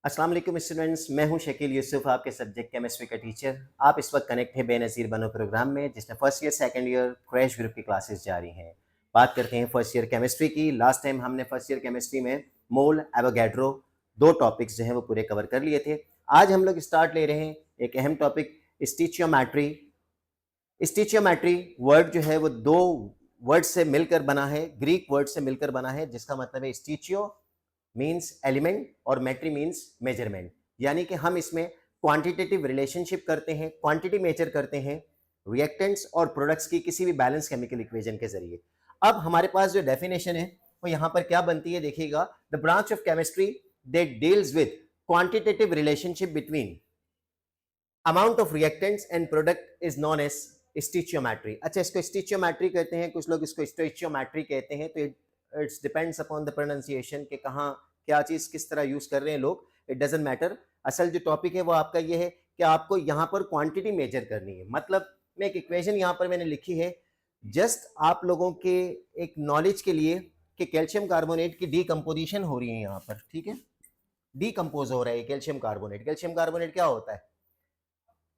अस्सलाम वालेकुम स्टूडेंट्स, मैं हूं शकील यूसुफ, आपके सब्जेक्ट केमिस्ट्री का टीचर। आप इस वक्त कनेक्ट है बेनज़ीर बनो प्रोग्राम में, जिसमें first year second year crash group की क्लासेस जारी हैं। बात करते हैं फर्स्ट ईयर केमिस्ट्री की। लास्ट टाइम हमने फर्स्ट ईयर केमिस्ट्री में मोल, एवोगैड्रो, दो टॉपिक्स जो हैं वो पूरे कवर कर लिए थे। आज हम लोग स्टार्ट ले रहे हैं एक अहम टॉपिक, स्टीचियोमेट्री। स्टीचियोमेट्री वर्ड जो है वो दो वर्ड से मिलकर बना है, ग्रीक वर्ड से मिलकर बना है, जिसका मतलब है स्टीचियो मीन्स एलिमेंट और मेट्री मीन्स मेजरमेंट। यानी कि हम इसमें क्वांटिटेटिव रिलेशनशिप करते हैं, क्वांटिटी मेजर करते हैं रिएक्टेंट्स और प्रोडक्ट्स की किसी भी बैलेंस केमिकल इक्वेशन के जरिए। अब हमारे पास जो डेफिनेशन है वो यहाँ पर क्या बनती है, देखिएगा। The branch of chemistry that deals with quantitative relationship between amount of reactants and product is known as stoichiometry. अच्छा, इसको स्टीचियोमेट्री कहते हैं, कुछ लोग इसको स्टोइचियोमेट्री कहते हैं। तो it's depends upon the pronunciation कि कहाँ क्या चीज़ किस तरह यूज़ कर रहे हैं लोग, इट डजेंट मैटर। असल जो टॉपिक है वो आपका ये है कि आपको यहाँ पर क्वांटिटी मेजर करनी है। मतलब मैं एक इक्वेशन यहाँ पर मैंने लिखी है जस्ट आप लोगों के एक नॉलेज के लिए कि कैल्शियम कार्बोनेट की डीकम्पोजिशन हो रही है यहाँ पर, ठीक है। डीकम्पोज हो रहा है कैल्शियम कार्बोनेट। कैल्शियम कार्बोनेट क्या होता है,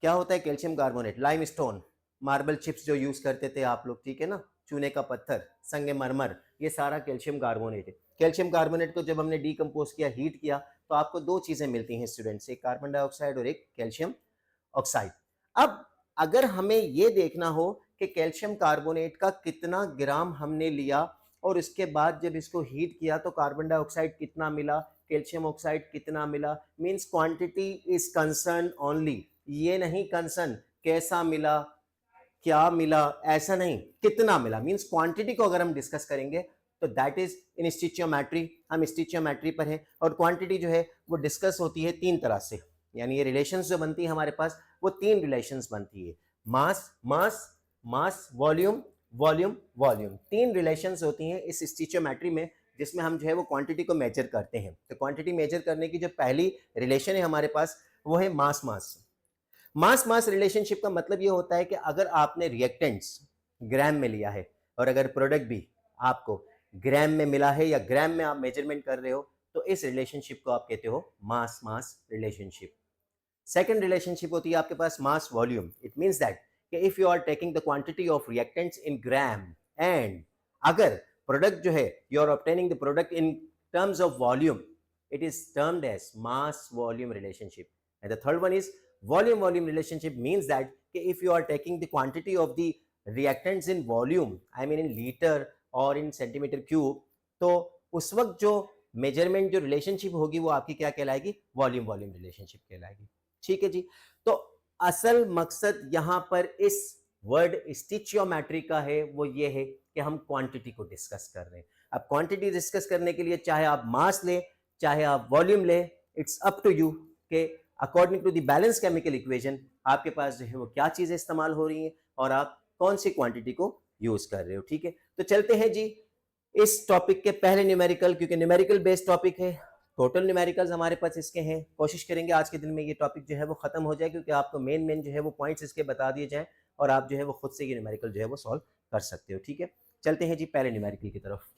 क्या होता है calcium carbonate? Limestone, marble chips जो यूज करते थे आप लोग, ठीक है ना, चूने का पत्थर, संगमरमर, ये सारा कैल्शियम कार्बोनेट है। कैल्शियम कार्बोनेट को जब हमने डीकम्पोज किया, हीट किया, तो आपको दो चीजें मिलती हैं स्टूडेंट्स, एक कार्बन डाइऑक्साइड और एक कैल्शियम ऑक्साइड। अब अगर हमें ये देखना हो कि कैल्शियम कार्बोनेट का कितना ग्राम हमने लिया और उसके बाद जब इसको हीट किया तो कार्बन डाइऑक्साइड कितना मिला, कैल्शियम ऑक्साइड कितना मिला, means quantity is concern only. ये नहीं कंसर्न कैसा मिला, क्या मिला, ऐसा नहीं, कितना मिला, मींस क्वांटिटी को अगर हम डिस्कस करेंगे तो दैट इज इन स्टीचियोमेट्री। हम स्टीचियोमेट्री पर हैं और क्वांटिटी जो है वो डिस्कस होती है तीन तरह से। यानी ये रिलेशंस जो बनती है हमारे पास वो तीन रिलेशंस बनती है, मास mass mass, volume volume volume. तीन रिलेशंस होती हैं इस स्टीचियोमेट्री में, जिसमें हम जो है वो क्वांटिटी को मेजर करते हैं। तो क्वांटिटी मेजर करने की जो पहली रिलेशन है हमारे पास वो है मास मास। मास मास रिलेशनशिप का मतलब ये होता है कि अगर आपने रिएक्टेंट्स ग्राम में लिया है और अगर प्रोडक्ट भी आपको ग्राम में मिला है या ग्राम में आप मेजरमेंट कर रहे हो, तो इस रिलेशनशिप को आप कहते हो mass mass relationship. Second relationship होती है आपके पास mass volume. It means that कि if you are taking the quantity of reactants in gram and अगर प्रोडक्ट जो है you are obtaining the product in terms of volume, it is termed as mass volume relationship. And the third one is volume volume relationship, means that if you are taking the quantity of the reactants in volume, I mean in liter or in centimeter cube, तो उस वक्त जो measurement जो relationship होगी वो आपकी क्या कहलाएगी, वॉल्यूम वॉल्यूम रिलेशनशिप कहलाएगी। ठीक है जी। तो असल मकसद यहाँ पर इस वर्ड स्टीचियोमेट्री का है वो ये है कि हम क्वांटिटी को डिस्कस कर रहे हैं। अब क्वांटिटी डिस्कस करने के लिए चाहे आप मास ले चाहे आप वॉल्यूम ले, इट्स अप टू यू के according to the balance chemical equation आपके पास जो है वो क्या चीजें इस्तेमाल हो रही हैं और आप कौन सी क्वांटिटी को यूज कर रहे हो। ठीक है, तो चलते हैं जी इस टॉपिक के पहले न्यूमेरिकल, क्योंकि न्यूमेरिकल बेस्ड टॉपिक है, टोटल न्यूमेरिकल्स हमारे पास इसके हैं। कोशिश करेंगे आज के दिन में ये टॉपिक जो है वो खत्म हो जाए, क्योंकि आपको मेन मेन जो है वो पॉइंट्स इसके बता दिए जाएं और आप जो है वो खुद से ये न्यूमेरिकल जो है वो सॉल्व कर सकते हो। ठीक है, चलते हैं जी पहले न्यूमेरिकल की तरफ।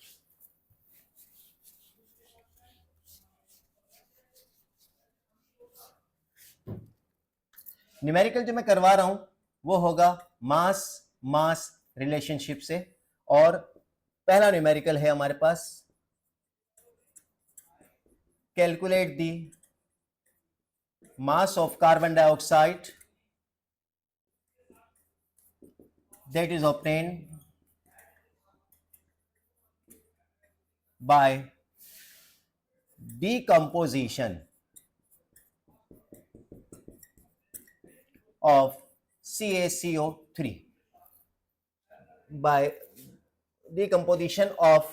न्यूमेरिकल जो मैं करवा रहा हूं वो होगा मास मास रिलेशनशिप से, और पहला न्यूमेरिकल है हमारे पास, calculate the mass of carbon dioxide that is obtained by decomposition of CaCO3 by decomposition of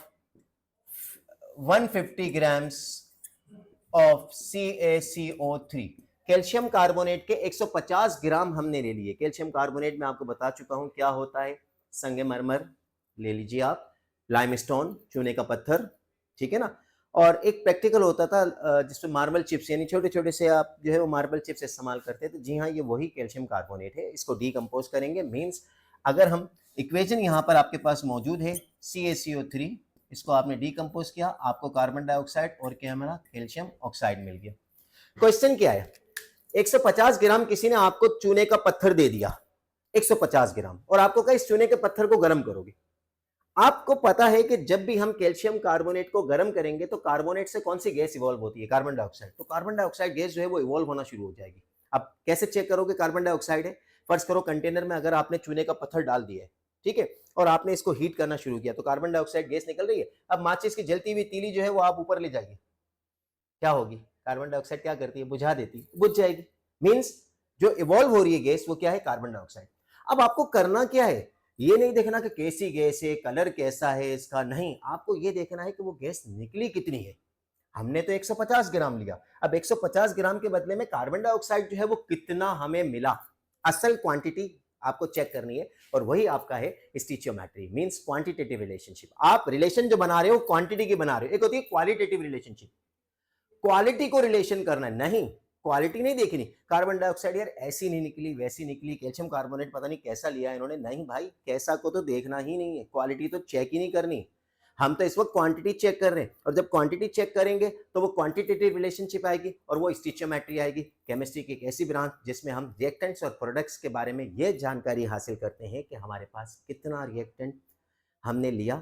150 grams of CaCO3। Calcium carbonate के 150 ग्राम हमने ले लिए। कैल्शियम कार्बोनेट में आपको बता चुका हूं क्या होता है, संगमरमर ले लीजिए आप, लाइमस्टोन चूने का पत्थर, ठीक है ना। और एक प्रैक्टिकल होता था जिसमें मार्बल चिप्स, यानी छोटे छोटे से आप जो है वो मार्बल चिप्स इस्तेमाल करते थे। जी हाँ, ये वही कैल्शियम कार्बोनेट है। इसको डीकम्पोज करेंगे, मीन्स अगर हम इक्वेशन यहाँ पर आपके पास मौजूद है CaCO3, इसको आपने डीकम्पोज किया, आपको कार्बन डाइऑक्साइड और क्या मिला, कैल्शियम ऑक्साइड मिल गया। क्वेश्चन क्या है, 150 ग्राम किसी ने आपको चूने का पत्थर दे दिया, 150 ग्राम, और आपको कहा इस चूने के पत्थर को गर्म करोगे। आपको पता है कि जब भी हम कैल्शियम कार्बोनेट को गर्म करेंगे तो कार्बोनेट से कौन सी गैस इवॉल्व होती है, कार्बन डाइऑक्साइड। तो कार्बन डाइऑक्साइड गैस जो है वो इवॉल्व होना शुरू हो जाएगी। अब कैसे चेक करोगे कार्बन डाइऑक्साइड है? फर्स्ट करो कंटेनर में अगर आपने चूने का पत्थर डाल दिया है, ठीक है, और आपने इसको हीट करना शुरू किया तो कार्बन डाइऑक्साइड गैस निकल रही है। अब माचिस की जलती हुई तीली जो है वो आप ऊपर ले जाइए, क्या होगी, कार्बन डाइऑक्साइड क्या करती है, बुझा देती है, बुझ जाएगी। मींस जो इवॉल्व हो रही है गैस वो क्या है, कार्बन डाइऑक्साइड। अब आपको करना क्या है, ये नहीं देखना कि कैसी गैस है, कलर कैसा है इसका, नहीं, आपको ये देखना है कि वो गैस निकली कितनी है। हमने तो 150 ग्राम लिया, अब 150 ग्राम के बदले में कार्बन डाइऑक्साइड जो है वो कितना हमें मिला, असल क्वांटिटी आपको चेक करनी है, और वही आपका है स्टिचियोमेट्री, मींस क्वांटिटेटिव रिलेशनशिप। आप रिलेशन जो बना रहे हो क्वांटिटी की बना रहे हो, एक होती है क्वालिटेटिव रिलेशनशिप, क्वालिटी को रिलेशन करना, नहीं क्वालिटी नहीं देखनी। कार्बन डाइऑक्साइड यार ऐसी नहीं निकली वैसी निकली, कैल्शियम कार्बोनेट पता नहीं कैसा लिया इन्होंने, नहीं भाई कैसा को तो देखना ही नहीं है, क्वालिटी तो चेक ही नहीं करनी। हम तो इस वक्त क्वांटिटी चेक कर रहे हैं, और जब क्वांटिटी चेक करेंगे तो वो क्वांटिटेटिव रिलेशनशिप आएगी और वो स्टिचियोमेट्री आएगी। केमिस्ट्री की एक ऐसी ब्रांच जिसमें हम रिएक्टेंट्स और प्रोडक्ट्स के बारे में ये जानकारी हासिल करते हैं कि हमारे पास कितना रिएक्टेंट हमने लिया,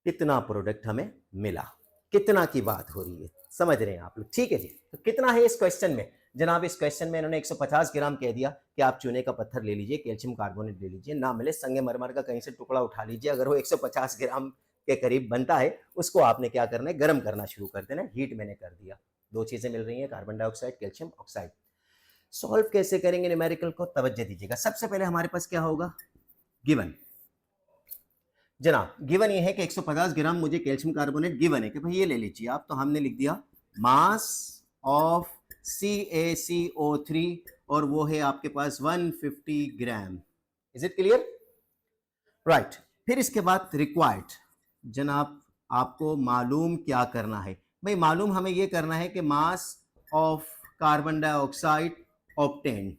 कितना प्रोडक्ट हमें मिला, कितना की बात हो रही है, समझ रहे हैं आप लोग, ठीक है जी। तो कितना है इस क्वेश्चन में जनाब, इस क्वेश्चन में इन्होंने 150 ग्राम कह दिया कि आप चूने का पत्थर ले लीजिए, कैल्शियम कार्बोनेट ले लीजिए, ना मिले संगमरमर का कहीं से टुकड़ा उठा लीजिए, अगर वो 150 ग्राम के करीब बनता है उसको आपने क्या करना है, गर्म करना शुरू कर देना, हीट मैंने कर दिया, दो चीजें मिल रही हैं, carbon dioxide, calcium oxide. Solve कैसे करेंगे न्यूमेरिकल को, तवज्जो दीजिएगा। सबसे पहले हमारे पास क्या होगा, गिवन। जनाब गिवन ये है कि 150 ग्राम मुझे कैल्शियम कार्बोनेट गिवन है कि भाई ये ले लीजिए आप, तो हमने लिख दिया मास ऑफ CaCO3 और वो है आपके पास 150 gram. Is it clear? Right. फिर इसके बाद रिक्वायर्ड, जनाब आपको मालूम क्या करना है भाई, मालूम हमें ये करना है कि मास ऑफ कार्बन डाइऑक्साइड ऑब्टेन्ड,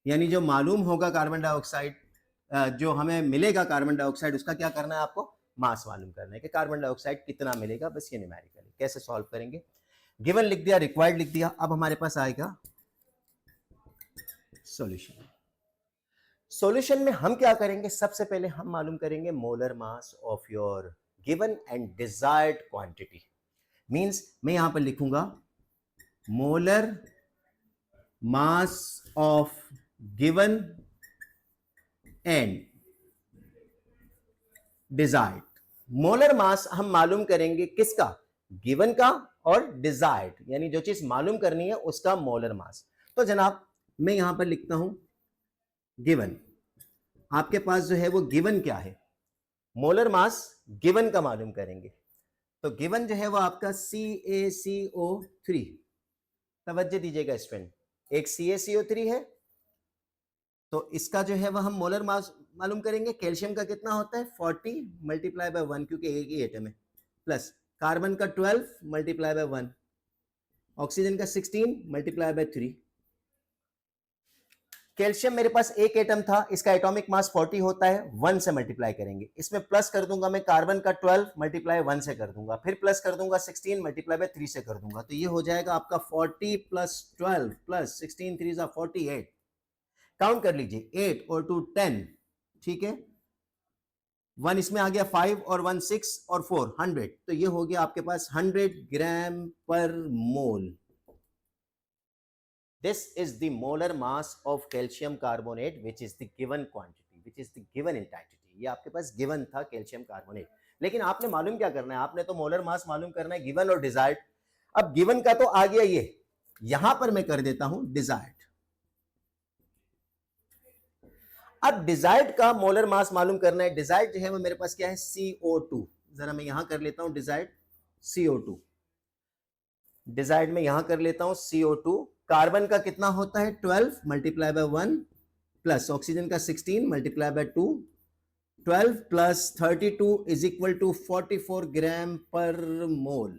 यानी जो मालूम होगा कार्बन डाइऑक्साइड, जो हमें मिलेगा कार्बन डाइऑक्साइड, उसका क्या करना है आपको, मास मालूम करना है कि कार्बन डाइऑक्साइड कितना मिलेगा, बस ये न्यूमेरिकल है। कैसे सॉल्व करेंगे, गिवन लिख दिया, रिक्वायर्ड लिख दिया, अब हमारे पास आएगा सॉल्यूशन। सॉल्यूशन में हम क्या करेंगे, सबसे पहले हम मालूम करेंगे molar mass of your given and desired quantity. Means मैं यहां पर लिखूंगा molar mass of given and desired. Molar mass हम मालूम करेंगे किसका, गिवन का और डिजायर्ड, यानी जो चीज मालूम करनी है उसका मोलर मास। तो जनाब मैं यहां पर लिखता हूं गिवन, आपके पास जो है वो गिवन क्या है, मोलर मास गिवन का मालूम करेंगे, तो गिवन जो है वो आपका CaCO3। तवज्जो दीजिएगा स्टूडेंट, एक CaCO3 है, तो इसका जो है वह हम मोलर मास मालूम करेंगे। कैल्शियम का कितना होता है 40 मल्टीप्लाई बाय 1, क्योंकि एक ही एटम है, प्लस कार्बन का 12 मल्टीप्लाई बाय 1, ऑक्सीजन का 16 मल्टीप्लाई बाय 3। कैल्शियम मेरे पास एक एटम था, इसका एटॉमिक मास 40 होता है, 1 से मल्टीप्लाई करेंगे, इसमें प्लस कर दूंगा मैं कार्बन का 12 मल्टीप्लाई 1 से कर दूंगा, फिर प्लस कर दूंगा 16 मल्टीप्लाई बाय 3 से कर दूंगा, तो ये हो जाएगा आपका 40 प्लस 12 प्लस 16 3 जा 48। काउंट कर लीजिए 8 और 2 10, ठीक है, 1 इसमें आ गया 5 और 1 6 और 4 100, तो ये हो गया आपके पास 100 ग्राम per mole. This is the molar mass of calcium carbonate, which is the given quantity, which is the given entity। ये आपके पास given था कैल्शियम कार्बोनेट, लेकिन आपने मालूम क्या करना है, आपने तो मोलर मास मालूम करना है, गिवन और डिजायर्ड। अब गिवन का तो आ गया, ये यहां पर मैं कर देता हूं डिजायर्ड। अब डिजायर्ड का मोलर मास मालूम करना है, डिजायर्ड जो है वो मेरे पास क्या है CO2, जरा मैं यहां कर लेता हूं डिजायर्ड CO2, डिजायर्ड में यहां कर लेता हूं CO2। कार्बन का कितना होता है 12 मल्टीप्लाई बाय 1 प्लस ऑक्सीजन का 16 multiply by 2, 12 plus 32 is equal to 44 gram per mole.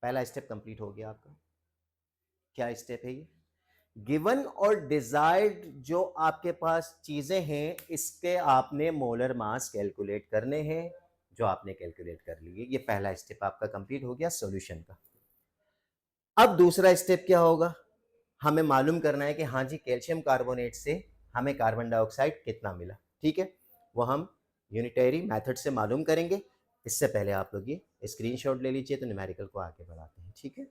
पहला स्टेप कंप्लीट हो गया आपका। क्या स्टेप है ये, गिवन और डिजायर्ड जो आपके पास चीजें हैं इसके आपने मोलर मास कैलकुलेट करने हैं, जो आपने कैलकुलेट कर लिए, ये पहला स्टेप आपका कंप्लीट हो गया सॉल्यूशन का। अब दूसरा स्टेप क्या होगा, हमें मालूम करना है कि हाँ जी कैल्शियम कार्बोनेट से हमें कार्बन डाइऑक्साइड कितना मिला। ठीक है, वो हम यूनिटरी मेथड से मालूम करेंगे। इससे पहले आप लोग ये स्क्रीनशॉट ले लीजिए, तो न्यूमेरिकल को आगे बढ़ाते हैं। ठीक है,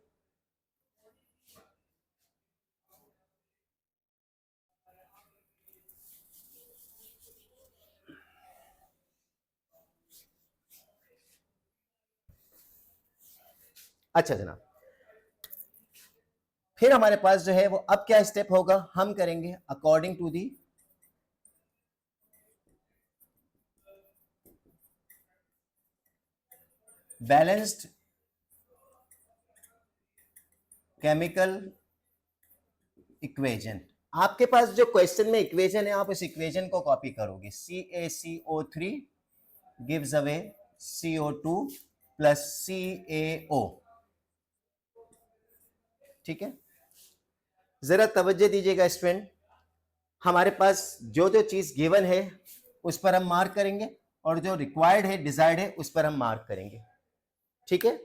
अच्छा जनाब, फिर हमारे पास जो है वो अब क्या स्टेप होगा, हम करेंगे according to the balanced chemical equation. आपके पास जो क्वेश्चन में इक्वेशन है, आप इस इक्वेशन को कॉपी करोगे। CaCO3 gives away CO2 plus CaO। ठीक है, जरा तवज्जो दीजिएगा स्टूडेंट, हमारे पास जो जो चीज गिवन है उस पर हम मार्क करेंगे, और जो रिक्वायर्ड है, डिजायर्ड है, उस पर हम मार्क करेंगे। ठीक है,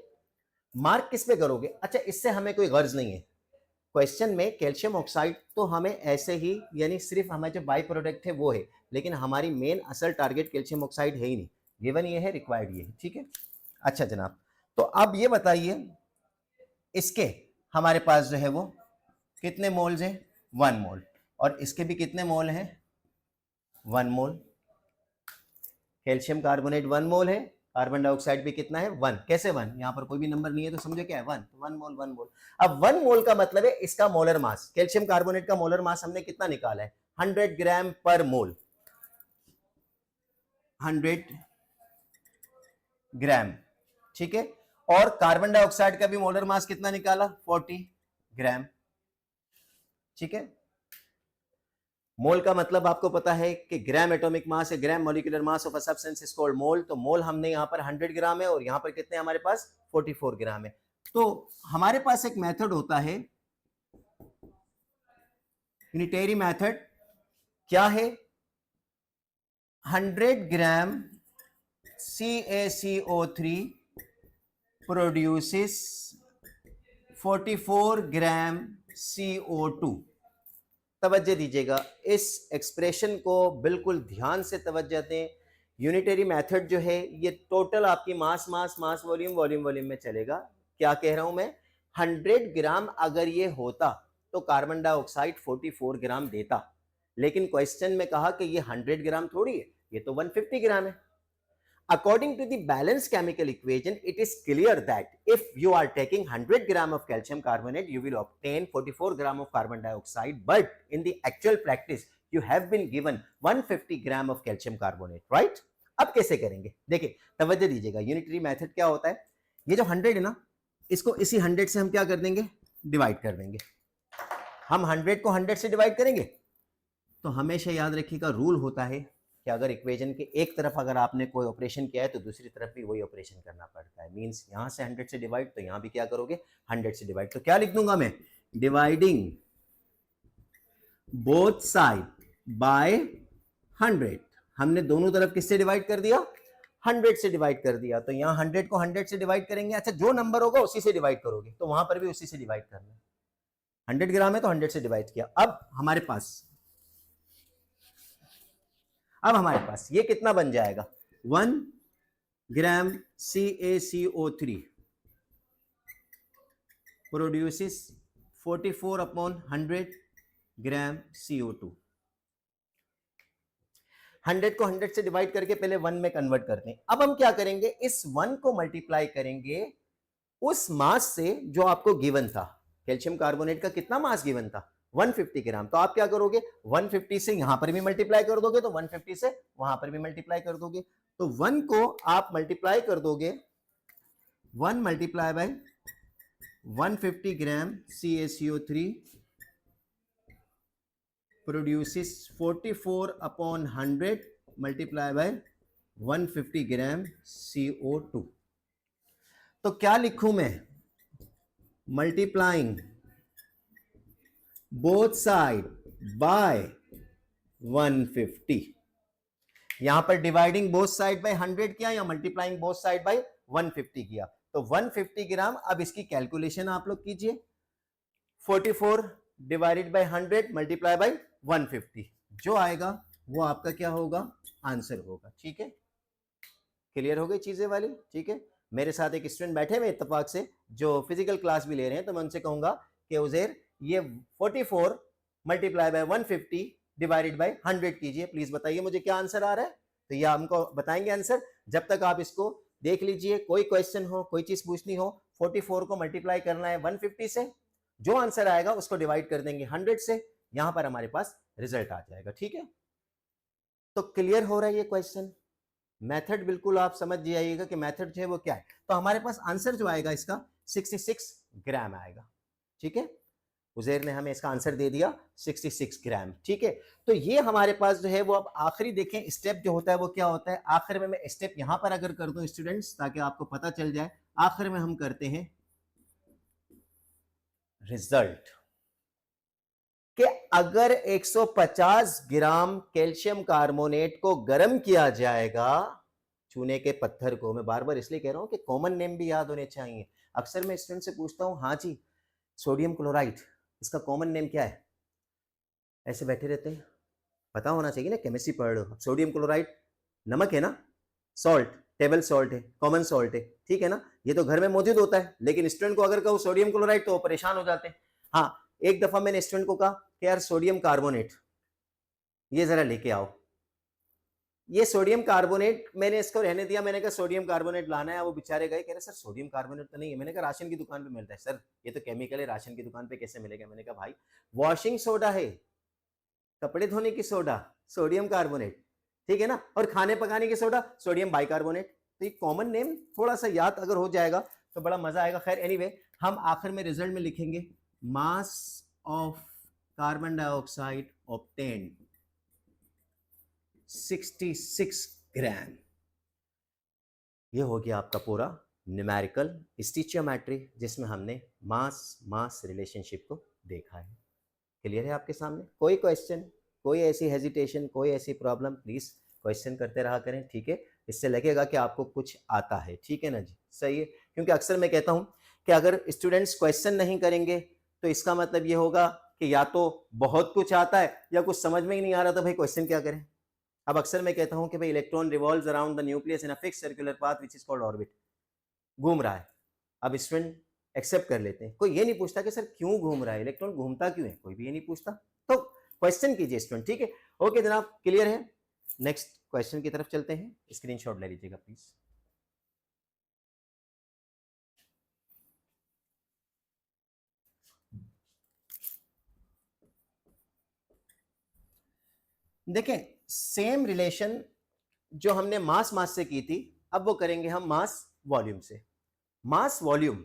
मार्क किस पे करोगे, अच्छा इससे हमें कोई गर्ज नहीं है। क्वेश्चन में कैल्शियम ऑक्साइड तो हमें ऐसे ही, यानी सिर्फ हमारे जो बाई प्रोडक्ट है वो है, लेकिन हमारी मेन असल टारगेट कैल्शियम ऑक्साइड है ही नहीं। गिवन ये है, रिक्वायर्ड ये है। ठीक है, अच्छा जनाब, तो अब ये बताइए इसके हमारे पास जो है वो कितने मोल्स हैं, 1 मोल, और इसके भी कितने मोल हैं, 1 मोल। कैल्शियम कार्बोनेट 1 मोल है, कार्बन डाइऑक्साइड भी कितना है, 1। कैसे 1, यहां पर कोई भी नंबर नहीं है तो समझो क्या है, 1। तो 1 मोल 1 मोल। अब 1 मोल का मतलब है इसका मोलर मास, कैल्शियम कार्बोनेट का मोलर मास हमने कितना निकाला है, 100 ग्राम पर मोल, 100 ग्राम। ठीक है, और कार्बन डाइऑक्साइड का भी मोलर मास कितना निकाला, 40 ग्राम। ठीक है, मोल का मतलब आपको पता है कि ग्राम एटॉमिक मास है, gram molecular mass of a substance is called mole. तो मोल हमने यहां पर 100 ग्राम है, और यहां पर कितने हमारे पास 44 ग्राम है। तो हमारे पास एक मेथड होता है, यूनिटरी मेथड, क्या है, 100 ग्राम CaCO3 प्रोड्यूसेस 44 ग्राम CO2। तवज्जो दीजिएगा, इस एक्सप्रेशन को बिल्कुल ध्यान से तवज्जो दें। यूनिटरी मेथड जो है ये टोटल आपकी मास mass mass volume volume volume में चलेगा। क्या कह रहा हूं मैं, 100 ग्राम अगर ये होता तो कार्बन डाइऑक्साइड 44 ग्राम देता, लेकिन क्वेश्चन में कहा कि ये 100 ग्राम थोड़ी है, ये तो 150 ग्राम है। According to the balanced chemical equation, it is clear that if you are taking 100 gram of calcium carbonate, you will obtain 44 gram of carbon dioxide. But in the actual practice, you have been given 150 gram of calcium carbonate, right? अब कैसे करेंगे, देखिए तवज्जो दीजिएगा, unitary method क्या होता है, ये जो 100 है ना, इसको इसी 100 से हम क्या कर देंगे, डिवाइड कर देंगे। हम 100 को 100 से डिवाइड करेंगे, तो हमेशा याद रखिएगा रूल होता है कि अगर इक्वेशन के एक तरफ अगर आपने कोई ऑपरेशन किया है तो दूसरी तरफ भी वही ऑपरेशन करना पड़ता है। मींस यहां से 100 से डिवाइड, तो यहां भी क्या करोगे, 100 से डिवाइड। तो क्या लिख दूंगा मैं, डिवाइडिंग बोथ साइड बाय 100। हमने दोनों तरफ किससे डिवाइड कर दिया, 100 से डिवाइड कर दिया। तो यहां 100 को 100 से डिवाइड करेंगे, अच्छा जो नंबर होगा उसी से डिवाइड करोगे, तो वहां पर भी उसी से डिवाइड करना है। 100 ग्राम है तो 100 से डिवाइड किया। अब हमारे पास ये कितना बन जाएगा, 1 ग्राम CaCO3 प्रोड्यूसेस 44 अपॉन 100 ग्राम CO2। 100 को 100 से डिवाइड करके पहले 1 में कन्वर्ट करते हैं। अब हम क्या करेंगे, इस 1 को मल्टीप्लाई करेंगे उस मास से जो आपको गिवन था। कैल्शियम कार्बोनेट का कितना मास गिवन था, 150 ग्राम। तो आप क्या करोगे, 150 से यहां पर भी मल्टीप्लाई कर दोगे, तो 150 से वहां पर भी मल्टीप्लाई कर दोगे। तो 1 को आप मल्टीप्लाई कर दोगे, 1 multiply by 150 gram CaCO3 produces 44 upon 100 multiply by 150 gram CO2। तो क्या लिखूं मैं, मल्टीप्लाइंग बोथ साइड बाय 150। यहां पर डिवाइडिंग बोथ साइड बाय 100 किया या मल्टीप्लाइंग बोथ साइड बाय 150 किया। तो 150 ग्राम। अब इसकी कैलकुलेशन आप लोग कीजिए, 44 डिवाइडेड बाय 100 मल्टीप्लाई बाय 150, जो आएगा वो आपका क्या होगा, आंसर होगा। ठीक है, क्लियर हो गई चीजें वाली। ठीक है, मेरे साथ एक स्टूडेंट बैठे हुए इत्तेफाक से जो फिजिकल क्लास भी ले रहे हैं, तो मैं उनसे कहूंगा कि उजैर ये 44 मल्टीप्लाई बाय 150 डिवाइडेड बाय 100 कीजिए, प्लीज बताइए मुझे क्या आंसर आ रहा है। तो ये हमको बताएंगे आंसर। जब तक आप इसको देख लीजिए, कोई क्वेश्चन हो, कोई चीज पूछनी हो, 44 को मल्टीप्लाई करना है 150 से, जो आंसर आएगा उसको डिवाइड कर देंगे 100 से, यहां पर हमारे पास रिजल्ट आ जाएगा। ठीक है, तो क्लियर हो रहा है ये क्वेश्चन। मेथड बिल्कुल आप समझ जाइएगा कि मेथड जो है वो क्या है। तो हमारे पास आंसर जो आएगा इसका 66 ग्राम आएगा। ठीक है, उजैर ने हमें इसका आंसर दे दिया 66 ग्राम। ठीक है, तो ये हमारे पास जो है वो, अब आखिरी देखें स्टेप जो होता है वो क्या होता है। आखिर में मैं स्टेप यहां पर अगर कर दूं स्टूडेंट्स, ताकि आपको पता चल जाए, आखिर में हम करते हैं रिजल्ट, कि अगर 150 ग्राम कैल्शियम कार्बोनेट को गर्म किया जाएगा, चूने के पत्थर को, मैं बार बार इसलिए कह रहा हूं कि कॉमन नेम भी याद होने चाहिए। अक्सर मैं स्टूडेंट से पूछता हूं, हाँ जी सोडियम क्लोराइड, इसका कॉमन नेम क्या है, ऐसे बैठे रहते हैं। पता होना चाहिए ना, केमिस्ट्री पढ़ लो। सोडियम क्लोराइड नमक है ना, सॉल्ट, टेबल सॉल्ट है, कॉमन सॉल्ट है, ठीक है ना, ये तो घर में मौजूद होता है। लेकिन स्टूडेंट को अगर कहो सोडियम क्लोराइड तो परेशान हो जाते हैं। हाँ, एक दफा मैंने स्टूडेंट को कहा कि यार सोडियम कार्बोनेट ये जरा लेके आओ, ये सोडियम कार्बोनेट, मैंने इसको रहने दिया, मैंने कहा सोडियम कार्बोनेट लाना है। वो बेचारे गए, कह रहे सर सोडियम कार्बोनेट तो नहीं है। मैंने कहा राशन की दुकान पे मिलता है। सर ये तो केमिकल है, राशन की दुकान पे कैसे मिलेगा। मैंने कहा भाई वॉशिंग सोडा है, कपड़े धोने की सोडा सोडियम कार्बोनेट, ठीक है ना, और खाने पकाने की सोडा सोडियम बाइकार्बोनेट। तो ये कॉमन नेम थोड़ा सा याद अगर हो जाएगा तो बड़ा मजा आएगा। खैर एनीवे, हम आखिर में रिजल्ट में लिखेंगे मास ऑफ कार्बन डाइऑक्साइड ऑब्टेन्ड 66 ग्राम। ये हो गया आपका पूरा न्यूमेरिकल स्टिचियोमेट्री, जिसमें हमने मास मास रिलेशनशिप को देखा है। क्लियर है आपके सामने? कोई क्वेश्चन, कोई ऐसी हेजिटेशन, कोई ऐसी प्रॉब्लम, प्लीज क्वेश्चन करते रहा करें। ठीक है, इससे लगेगा कि आपको कुछ आता है। ठीक है ना जी, सही है। क्योंकि अक्सर मैं कहता हूं कि अगर स्टूडेंट्स क्वेश्चन नहीं करेंगे तो इसका मतलब ये होगा कि या तो बहुत कुछ आता है या कुछ समझ में ही नहीं आ रहा, तो भाई क्वेश्चन क्या करें। अब अक्सर मैं कहता हूं कि भाई electron revolves around the nucleus in a fixed circular path which is called orbit, घूम रहा है। अब स्टूडेंट एक्सेप्ट कर लेते हैं, कोई ये नहीं पूछता कि सर क्यों घूम रहा है, इलेक्ट्रॉन घूमता क्यों है, कोई भी ये नहीं पूछता। तो क्वेश्चन कीजिए स्टूडेंट। ठीक है, ओके जनाब, क्लियर है। नेक्स्ट क्वेश्चन की तरफ चलते हैं, स्क्रीनशॉट ले लीजिएगा प्लीज। देखें, सेम रिलेशन जो हमने मास मास से की थी, अब वो करेंगे हम मास वॉल्यूम से। मास वॉल्यूम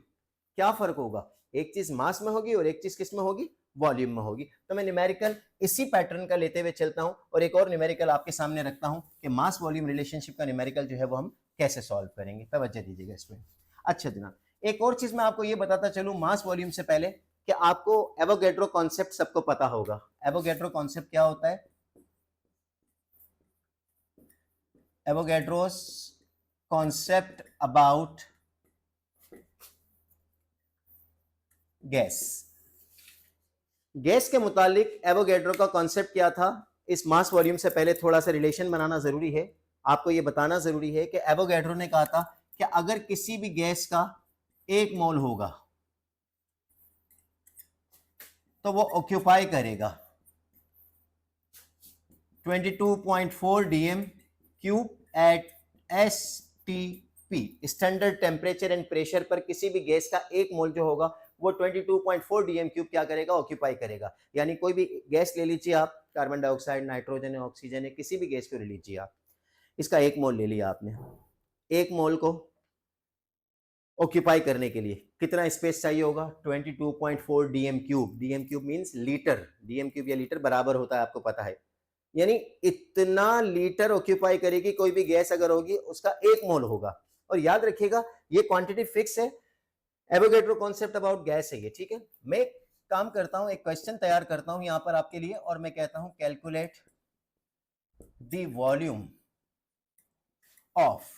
क्या फर्क होगा, एक चीज मास में होगी और एक चीज किस में होगी, वॉल्यूम में होगी। तो मैं न्यूमेरिकल इसी पैटर्न का लेते हुए चलता हूं और एक और न्यूमेरिकल आपके सामने रखता हूं कि मास वॉल्यूम रिलेशनशिप का न्यूमेरिकल जो है वो हम कैसे सॉल्व करेंगे। तवज्जो दीजिएगा इसमें। अच्छा जनाब, एक और चीज मैं आपको ये बताता चलूं मास वॉल्यूम से पहले, कि आपको एवोगैड्रो कॉन्सेप्ट सबको पता होगा। एवोगैड्रो कॉन्सेप्ट क्या होता है, Avogadro's concept about gas. Gas के मुतालिक एवोगैड्रो का कॉन्सेप्ट क्या था, इस मास वॉल्यूम से पहले थोड़ा सा रिलेशन बनाना जरूरी है। आपको यह बताना जरूरी है कि एवोगैड्रो ने कहा था कि अगर किसी भी गैस का 1 मोल होगा तो वो ऑक्यूपाई करेगा 22.4 dm cube at STP, standard temperature and pressure पर किसी भी गैस का 1 मोल जो होगा वो 22.4 डीएम क्यूब क्या करेगा, ऑक्यूपाई करेगा। यानी कोई भी गैस ले लीजिए आप, कार्बन डाइऑक्साइड, नाइट्रोजन है, ऑक्सीजन है, किसी भी गैस को ले लीजिए आप, इसका 1 मोल ले लिया आपने। 1 मोल को ऑक्यूपाई करने के लिए कितना स्पेस चाहिए होगा, 22.4 dm cube. DM cube means litre, DM cube या लीटर बराबर होता है, आपको पता है। यानी इतना लीटर ऑक्यूपाई करेगी कोई भी गैस अगर होगी, उसका 1 मोल होगा। और याद रखिएगा ये क्वांटिटी फिक्स है, एवोगैड्रो कॉन्सेप्ट अबाउट गैस है ये। ठीक है, मैं काम करता हूं, एक क्वेश्चन तैयार करता हूं यहां पर आपके लिए, और मैं कहता हूं calculate the volume of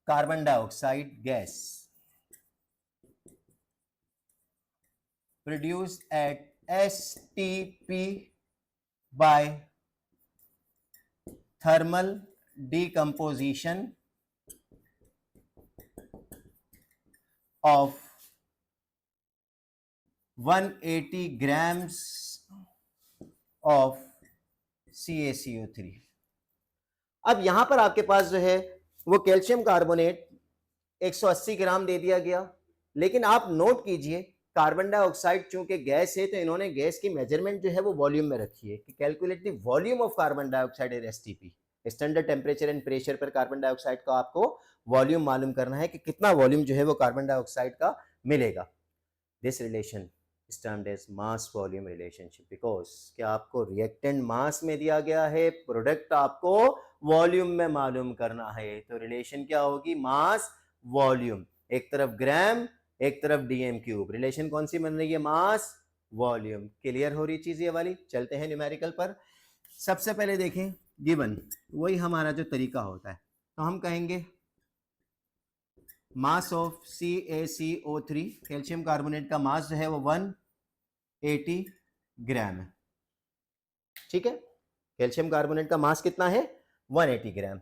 carbon dioxide gas produced at STP by thermal decomposition of 180 grams of CaCO3। अब यहां पर आपके पास जो है वो कैल्शियम कार्बोनेट 180 ग्राम दे दिया गया, लेकिन आप नोट कीजिए कार्बन डाइऑक्साइड चूंकि गैस है तो इन्होंने गैस की मेजरमेंट जो है वो वॉल्यूम में रखी है कि calculate the volume of carbon dioxide eight STP. Standard temperature and pressure पर कार्बन डाइऑक्साइड का आपको वॉल्यूम मालूम करना है कि कितना वॉल्यूम जो है वो कार्बन डाइऑक्साइड का मिलेगा। This relation is termed as mass volume relationship because क्या आपको रिएक्टेंट मास में दिया गया है, प्रोडक्ट आपको वॉल्यूम में मालूम करना है, तो रिलेशन क्या होगी, मास वॉल्यूम। एक तरफ ग्राम एक तरफ डीएम क्यूब, रिलेशन कौन सी बन रही है, मास वॉल्यूम। क्लियर हो रही चीज ये वाली। चलते हैं न्यूमेरिकल पर। सबसे पहले देखें गिवन, वही हमारा जो तरीका होता है, तो हम कहेंगे mass of CaCO3 calcium carbonate का मास जो है वो 180 ग्राम है। ठीक है, कैल्शियम कार्बोनेट का मास कितना है, 180 ग्राम।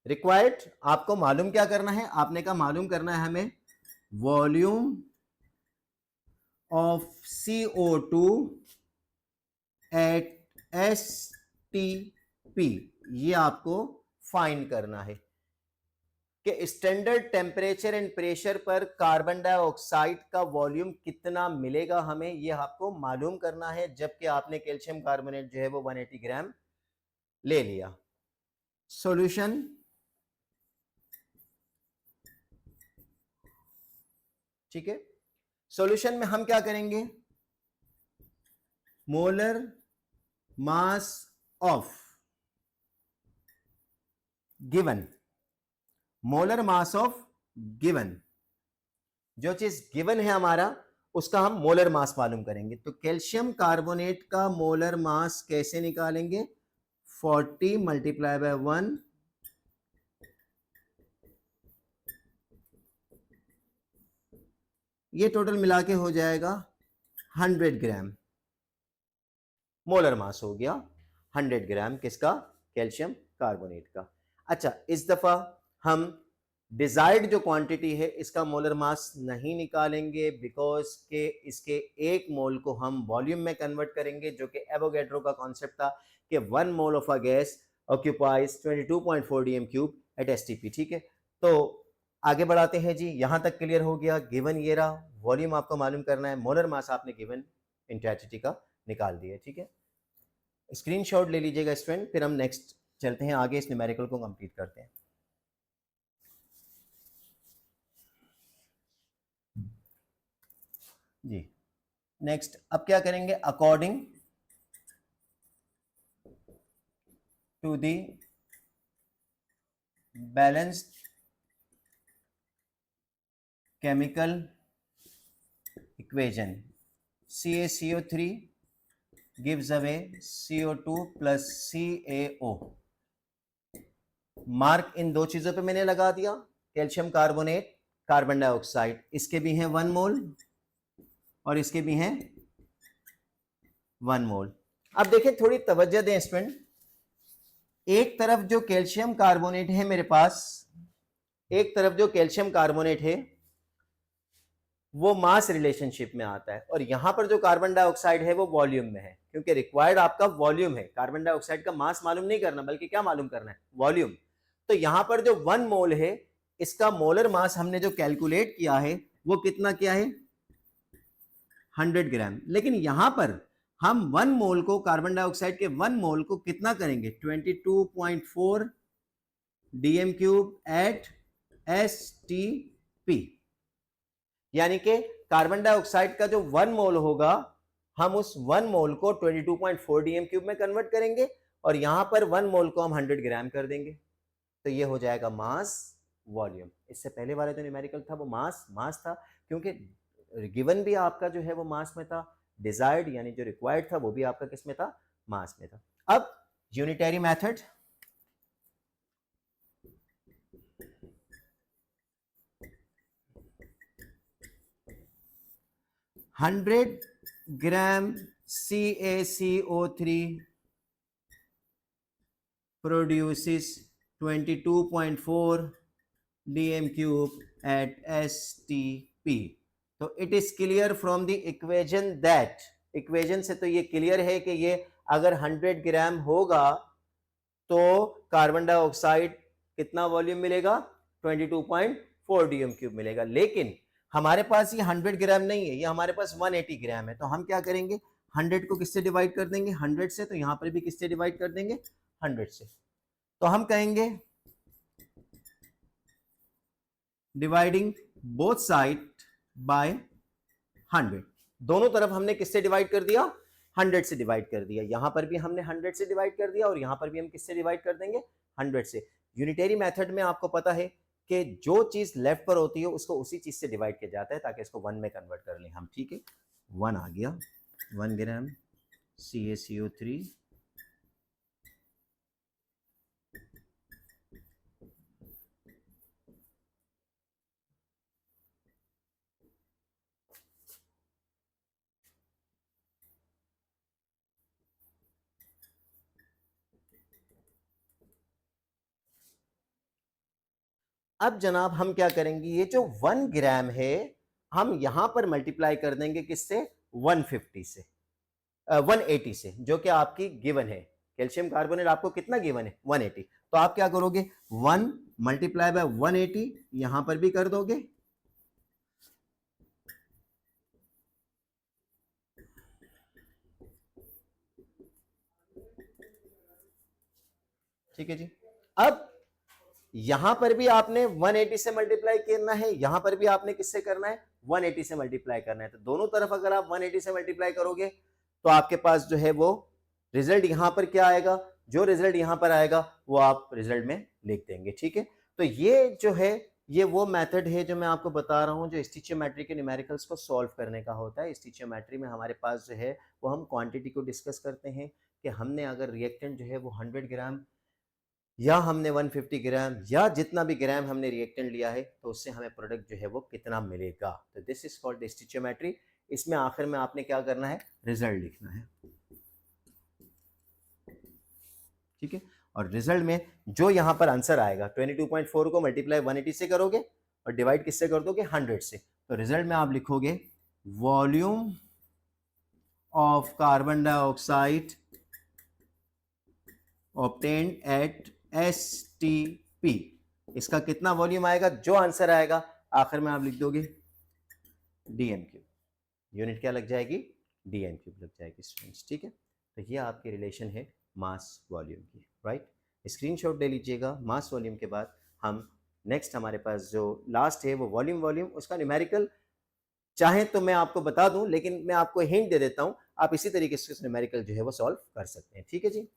रिक्वायर्ड आपको मालूम क्या करना है, आपने कहा मालूम करना है हमें volume of CO2 eight STP, ये आपको फाइंड करना है कि स्टैंडर्ड टेम्परेचर एंड प्रेशर पर कार्बन डाइऑक्साइड का वॉल्यूम कितना मिलेगा हमें, ये आपको मालूम करना है, जबकि आपने कैल्शियम कार्बोनेट जो है वो 180 ग्राम ले लिया। सॉल्यूशन ठीक है, सॉल्यूशन में हम क्या करेंगे, molar mass of given, molar mass of given, जो चीज गिवन है हमारा उसका हम मोलर मास मालूम करेंगे। तो कैल्शियम कार्बोनेट का मोलर मास कैसे निकालेंगे, 40 मल्टीप्लाई बाय 1 ये टोटल मिला के हो जाएगा 100 ग्राम, मोलर मास हो गया 100 ग्राम किसका, कैल्शियम कार्बोनेट का। अच्छा, इस दफा हम डिजायर्ड जो क्वांटिटी है इसका मोलर मास नहीं निकालेंगे, बिकॉज के इसके एक मोल को हम वॉल्यूम में कन्वर्ट करेंगे, जो कि एवोगैड्रो का कॉन्सेप्ट था कि 1 mole of a gas occupies 22.4 dm cube at STP. ठीक है, तो आगे बढ़ाते हैं जी। यहां तक क्लियर हो गया, गिवन ये रहा, वॉल्यूम आपको मालूम करना है, मोलर मास आपने गिवन इंटेंसिटी का निकाल दिया। ठीक है, स्क्रीनशॉट ले लीजिएगा स्टूडेंट, फिर हम नेक्स्ट चलते हैं आगे, इस न्यूमेरिकल को कंप्लीट करते हैं। जी नेक्स्ट अब क्या करेंगे, according to the balanced chemical equation CaCO3 gives away CO2 plus CaO। Mark इन दो चीजों पे मैंने लगा दिया, कैल्शियम कार्बोनेट, कार्बन डाइऑक्साइड, इसके भी हैं 1 मोल और इसके भी हैं 1 मोल। अब देखें, थोड़ी तवज्जो दें स्टूडेंट, एक तरफ जो कैल्शियम कार्बोनेट है मेरे पास, एक तरफ जो कैल्शियम कार्बोनेट है वो मास रिलेशनशिप में आता है, और यहां पर जो कार्बन डाइऑक्साइड है वो वॉल्यूम में है, क्योंकि रिक्वायर्ड आपका वॉल्यूम है। कार्बन डाइऑक्साइड का मास मालूम नहीं करना, बल्कि क्या मालूम करना है, वॉल्यूम। तो यहां पर जो 1 मोल है इसका मोलर मास हमने जो कैलकुलेट किया है वो कितना किया है, 100 ग्राम। लेकिन यहां पर हम 1 मोल को, कार्बन डाइऑक्साइड के 1 मोल को कितना करेंगे, 22.4 डीएम क्यूब एट एसटीपी, यानी कि कार्बन डाइऑक्साइड का जो 1 मोल होगा हम उस 1 मोल को 22.4 डीएम क्यूब में कन्वर्ट करेंगे, और यहां पर 1 मोल को हम 100 ग्राम कर देंगे, तो ये हो जाएगा मास वॉल्यूम। इससे पहले वाला जो न्यूमेरिकल था वो मास था, क्योंकि गिवन भी आपका जो है वो मास में था, डिजायर्ड यानी जो रिक्वायर्ड था वो भी आपका किस में था, मास में था। अब unitary method, 100 gram CaCO3 produces 22.4 dm cube at STP. तो it is clear from the equation that, equation से तो ये क्लियर है कि ये अगर 100 ग्राम होगा तो कार्बन डाइऑक्साइड कितना वॉल्यूम मिलेगा, 22.4 डीएम क्यूब मिलेगा। लेकिन हमारे पास ये 100 ग्राम नहीं है, ये हमारे पास 180 ग्राम है। तो हम क्या करेंगे, 100 को किससे डिवाइड कर देंगे, 100 से। तो यहां पर भी किससे डिवाइड कर देंगे, 100 से। तो हम कहेंगे डिवाइडिंग बोथ साइड बाय 100, दोनों तरफ हमने किससे डिवाइड कर दिया, 100 से डिवाइड कर दिया। यहां पर भी हमने 100 से डिवाइड कर दिया और यहां पर भी हम किससे डिवाइड कर देंगे, 100 से। यूनिटरी मेथड में आपको पता है कि जो चीज लेफ्ट पर होती है उसको उसी चीज से डिवाइड किया जाता है ताकि इसको 1 में कन्वर्ट कर लें हम। ठीक है, 1 आ गया, 1 ग्राम CaCO3 अब जनाब हम क्या करेंगे, ये जो 1 ग्राम है हम यहां पर मल्टीप्लाई कर देंगे किससे, 150 से, 180 से, जो कि आपकी गिवन है। कैल्शियम कार्बोनेट आपको कितना गिवन है, 180। तो आप क्या करोगे, 1 मल्टीप्लाई बाय 180 यहां पर भी कर दोगे, ठीक है जी। अब यहां पर भी आपने 180 से मल्टीप्लाई करना है, यहां पर भी आपने किससे करना है, 180 से मल्टीप्लाई करना है। तो दोनों तरफ अगर आप 180 से मल्टीप्लाई करोगे तो आपके पास जो है वो रिजल्ट यहां पर क्या आएगा, जो रिजल्ट यहां पर आएगा वो आप रिजल्ट में लिख देंगे। ठीक है, तो ये जो है ये वो मेथड है जो मैं आपको बता रहा हूं जो स्टिचियोमेट्री के न्यूमेरिकल्स को सॉल्व करने का होता है। स्टिचियोमेट्री में हमारे पास जो है वो हम क्वांटिटी को डिस्कस करते हैं कि हमने अगर रिएक्टेंट जो है वो 100 ग्राम या हमने 150 ग्राम या जितना भी ग्राम हमने रिएक्टेंट लिया है तो उससे हमें प्रोडक्ट जो है वो कितना मिलेगा। तो दिस इज कॉल्ड स्टिचियोमेट्री। इसमें आखिर में आपने क्या करना है, रिजल्ट लिखना है। ठीक है, और रिजल्ट में जो यहां पर आंसर आएगा 22.4 को मल्टीप्लाई 180 से करोगे और डिवाइड किससे कर दोगे, 100 से। तो रिजल्ट में आप लिखोगे volume of carbon dioxide obtained at STP। इसका कितना वॉल्यूम आएगा, जो आंसर आएगा आखिर में आप लिख दोगे डीएम क्यूब। यूनिट क्या लग जाएगी, डीएम क्यूब लग जाएगी स्टूडेंट्स। ठीक है, तो ये आपकी रिलेशन है मास वॉल्यूम की, राइट। स्क्रीनशॉट ले लीजिएगा। मास वॉल्यूम के बाद हम नेक्स्ट हमारे पास जो लास्ट है वो वॉल्यूम, उसका न्यूमेरिकल चाहे तो मैं आपको बता दूं, लेकिन मैं आपको हिंट दे देता हूं, आप इसी तरीके से न्यूमेरिकल जो है वो सॉल्व कर सकते हैं। ठीक है जी।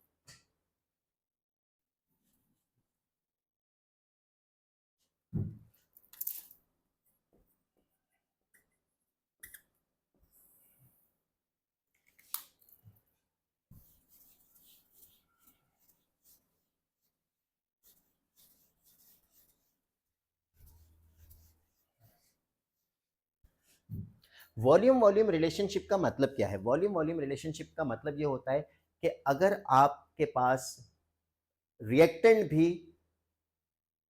वॉल्यूम रिलेशनशिप का मतलब क्या है, वॉल्यूम रिलेशनशिप का मतलब ये होता है कि अगर आपके पास रिएक्टेंट भी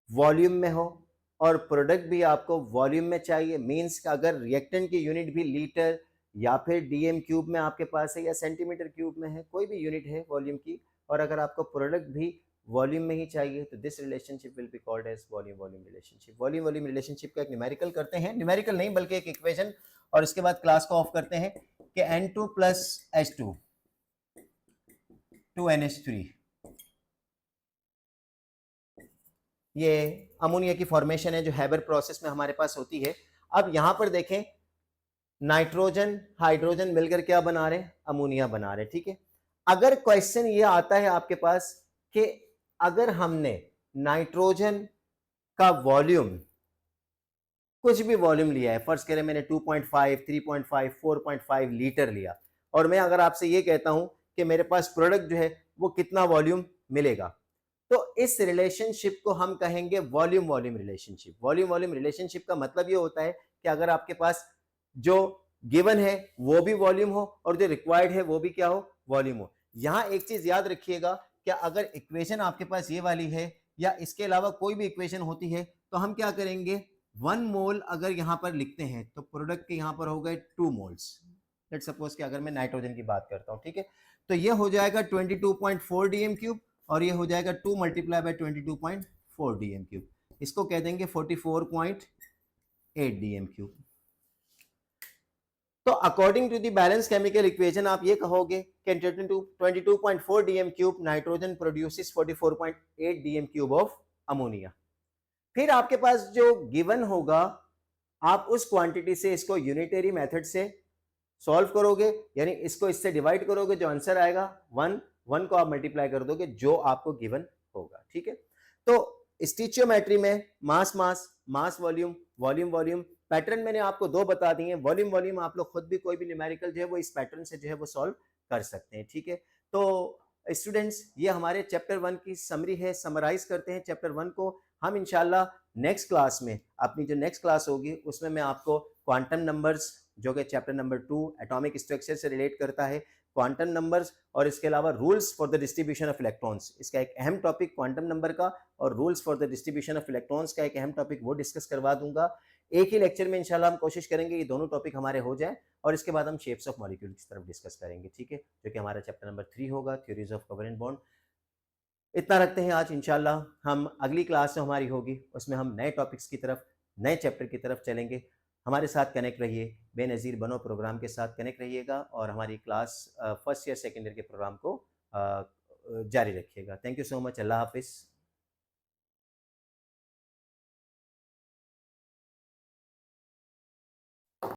वॉल्यूम में हो और प्रोडक्ट भी आपको वॉल्यूम में चाहिए, मींस अगर रिएक्टेंट की यूनिट भी लीटर या फिर डीएम क्यूब में आपके पास है या सेंटीमीटर क्यूब में है, कोई भी यूनिट है वॉल्यूम की, और अगर आपको प्रोडक्ट भी वॉल्यूम में ही चाहिए तो this relationship will be called as volume relationship. Volume relationship का एक न्यूमेरिकल करते हैं, न्यूमेरिकल नहीं बल्कि एक इक्वेशन, और इसके बाद क्लास को ऑफ करते हैं कि N2 प्लस H2 2NH3 ये अमोनिया की फॉर्मेशन है जो हैबर प्रोसेस में हमारे पास होती है। अब यहां पर देखें नाइट्रोजन हाइड्रोजन मिलकर क्या बना रहे हैं, अमोनिया बना रहे हैं। ठीक है, अगर क्वेश्चन ये आता है आपके पास कि अगर हमने नाइट्रोजन का वॉल्यूम कुछ भी वॉल्यूम लिया है, फर्स्ट करें मैंने 2.5 3.5 4.5 लीटर लिया, और मैं अगर आपसे ये कहता हूं कि मेरे पास प्रोडक्ट जो है वो कितना वॉल्यूम मिलेगा, तो इस रिलेशनशिप को हम कहेंगे वॉल्यूम रिलेशनशिप। वॉल्यूम रिलेशनशिप का मतलब ये होता है कि अगर आपके पास जो गिवन है वो भी वॉल्यूम हो और जो रिक्वायर्ड है वो भी क्या हो, वॉल्यूम हो। यहां एक चीज याद रखिएगा, क्या अगर इक्वेशन आपके पास ये वाली है या इसके अलावा कोई भी इक्वेशन होती है तो हम क्या करेंगे, 1 मोल अगर यहां पर लिखते हैं तो प्रोडक्ट के यहां पर हो गए 2 मोल्स। लेट्स सपोज कि अगर मैं नाइट्रोजन की बात करता हूं, ठीक है, तो ये हो जाएगा 22.4 डीएम क्यूब और ये हो जाएगा 2 मल्टीप्लाई बाय 22.4 डीएम क्यूब, इसको कह देंगे 44.8 डीएम क्यूब। तो according to the balance chemical equation आप ये कहोगे कि 22.4 dm cube nitrogen produces 44.8 dm cube of ammonia. फिर आपके पास जो गिवन होगा आप उस क्वांटिटी से इसको यूनिटरी मेथड से सॉल्व करोगे, यानी इसको इससे डिवाइड करोगे, जो आंसर आएगा 1 को आप मल्टीप्लाई कर दोगे जो आपको गिवन होगा, ठीक है। तो स्टिचियोमेट्री में mass mass, mass volume, volume volume, pattern मैंने आपको 2 बता दिए। वॉल्यूम वॉल्यूम आप लोग खुद भी कोई भी न्यूमेरिकल जो है वो इस पैटर्न से जो है वो सॉल्व कर सकते हैं, ठीक है। तो स्टूडेंट्स ये हमारे चैप्टर 1 की समरी है, समराइज करते हैं चैप्टर 1 को। हम इंशाल्लाह नेक्स्ट क्लास में, अपनी जो नेक्स्ट क्लास होगी उसमें मैं आपको क्वांटम नंबर्स जो कि चैप्टर नंबर 2 एटॉमिक स्ट्रक्चर से रिलेट करता है, क्वांटम नंबर्स और इसके अलावा rules for the distribution of electrons, इसका एक अहम टॉपिक क्वांटम नंबर का और rules for the distribution of electrons का एक अहम टॉपिक वो डिस्कस करवा दूंगा। एक ही लेक्चर में इंशाल्लाह हम कोशिश करेंगे ये दोनों टॉपिक हमारे हो जाए और इसके बाद हम शेप्स ऑफ मॉलिक्यूल की तरफ डिस्कस करेंगे, ठीक है, जो कि हमारा चैप्टर नंबर 3 होगा, थ्योरीज ऑफ कोवेलेंट बॉन्ड। इतना रखते हैं आज। इंशाल्लाह हम अगली क्लास जो हमारी होगी उसमें हम नए टॉपिक्स की तरफ, नए चैप्टर की तरफ चलेंगे। हमारे साथ कनेक्ट रहिए, बेनज़ीर बनो प्रोग्राम के साथ कनेक्ट रहिएगा और हमारी class first year second year के प्रोग्राम को जारी रखिएगा। Thank you so much. अल्लाह हाफिज़।